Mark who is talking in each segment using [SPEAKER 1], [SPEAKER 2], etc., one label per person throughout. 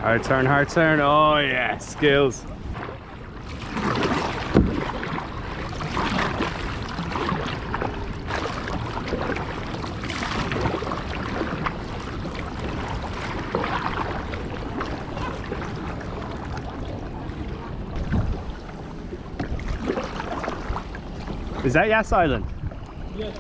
[SPEAKER 1] Hard turn, hard turn. Oh yeah, skills. Is that Yas Island?
[SPEAKER 2] Yes.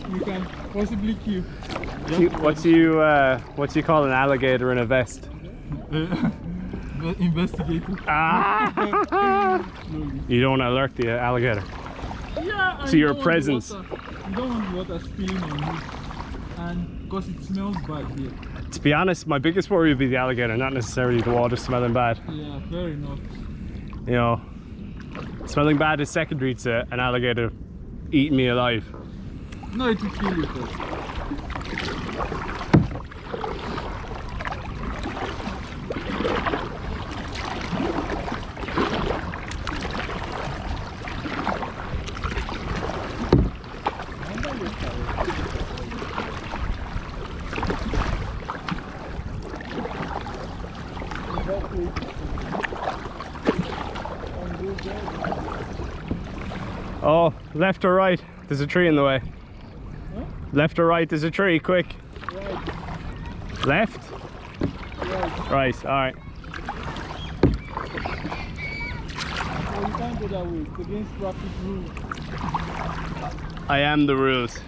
[SPEAKER 2] You can possibly keep.
[SPEAKER 1] What's you call an alligator in a vest?
[SPEAKER 2] Investigator.
[SPEAKER 1] Ah! You don't alert the alligator.
[SPEAKER 2] Yeah.
[SPEAKER 1] To your presence.
[SPEAKER 2] You don't want the water spilling on you, and because it smells bad here.
[SPEAKER 1] To be honest, my biggest worry would be the alligator, not necessarily the water smelling bad.
[SPEAKER 2] Yeah, fair enough.
[SPEAKER 1] You know, smelling bad is secondary to an alligator eating me alive.
[SPEAKER 2] No, it will kill you first.
[SPEAKER 1] Oh, left or right? There's a tree in the way.
[SPEAKER 2] Huh?
[SPEAKER 1] Left or right? There's a tree, quick.
[SPEAKER 2] Right.
[SPEAKER 1] Left?
[SPEAKER 2] Right.
[SPEAKER 1] Right, alright.
[SPEAKER 2] No, you can't go that way. It's against traffic rules.
[SPEAKER 1] I am the rules.